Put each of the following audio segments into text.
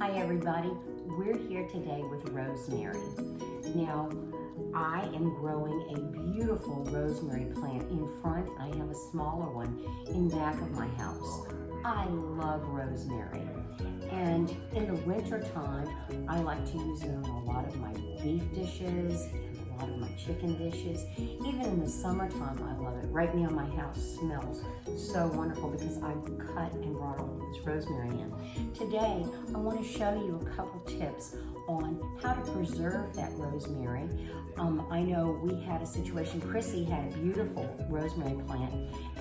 Hi everybody, we're here today with rosemary. Now, I am growing a beautiful rosemary plant in front. I have a smaller one in back of my house. I love rosemary. And in the winter time, I like to use it on a lot of my beef dishes, and a lot of my chicken dishes. Even in the summertime, I love it. Right now, my house smells so wonderful because I've cut and brought all of this rosemary in. Today, I want to show you a couple tips on how to preserve that rosemary. I know we had a situation, Chrissy had a beautiful rosemary plant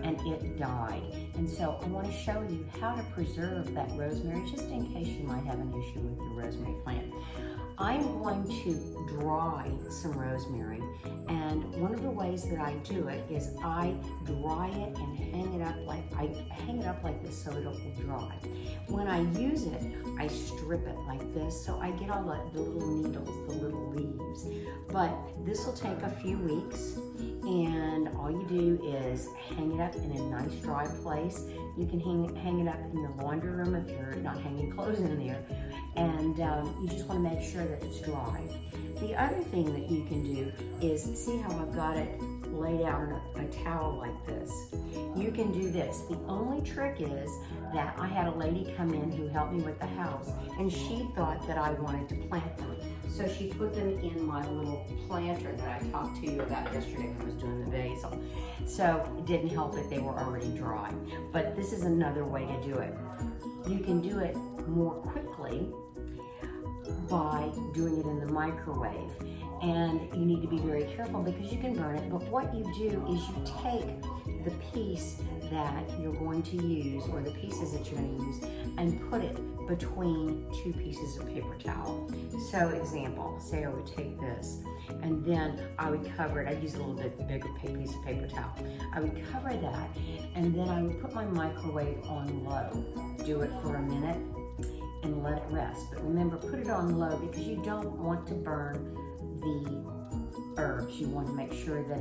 and it died. And so I want to show you how to preserve that rosemary just in case you might have an issue with your rosemary plant. I'm going to dry some rosemary, and one of the ways that I do it is I dry it and hang it up like this so it will dry. When I use it, I strip it like this so I get all the little needles, the little leaves. But this will take a few weeks, and all you do is hang it up in a nice dry place. You can hang it up in the laundry room if you're not hanging clothes in there, and you just want to make sure that it's dry. The other thing that you can do is, see how I've got it laid out on a towel like this? You can do this. The only trick is that I had a lady come in who helped me with the house, and she thought that I wanted to plant them. So she put them in my little planter that I talked to you about yesterday when I was doing the basil. So it didn't help that they were already dry. But this is another way to do it. You can do it more quickly by doing it in the microwave. And you need to be very careful because you can burn it. But what you do is you take the piece that you're going to use, or the pieces that you're going to use, and put it between two pieces of paper towel. So example, say I would take this, and then I would cover it. I'd use a little bit bigger piece of paper towel. I would cover that, and then I would put my microwave on low. Do it for a minute and let it rest. But remember, put it on low because you don't want to burn the herbs. You want to make sure that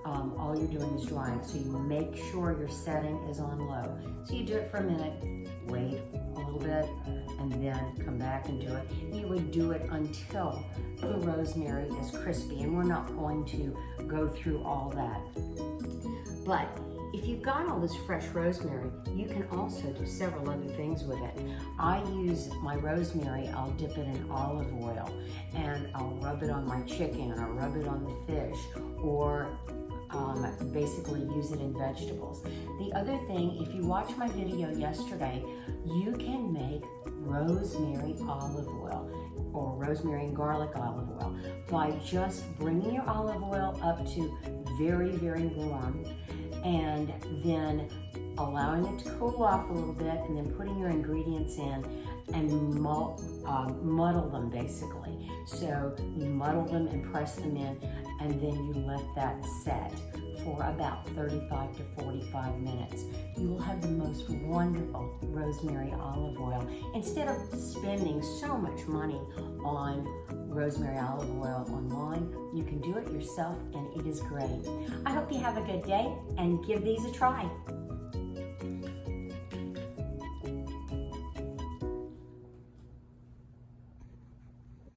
all you're doing is drying. So you make sure your setting is on low. So you do it for a minute, wait a little bit, and then come back and do it. You would do it until the rosemary is crispy, and we're not going to go through all that. But if you've got all this fresh rosemary, you can also do several other things with it. I use my rosemary, I'll dip it in olive oil, and I'll rub it on my chicken, or rub it on the fish, or basically use it in vegetables. The other thing, if you watched my video yesterday, you can make rosemary olive oil, or rosemary and garlic olive oil, by just bringing your olive oil up to very, very warm, and then allowing it to cool off a little bit, and then putting your ingredients in and muddle them basically. So you muddle them and press them in, and then you let that set for about 35 to 45 minutes. You will have the most wonderful rosemary olive oil. Instead of spending so much money on rosemary olive oil online, you can do it yourself, and it is great. I hope you have a good day and give these a try.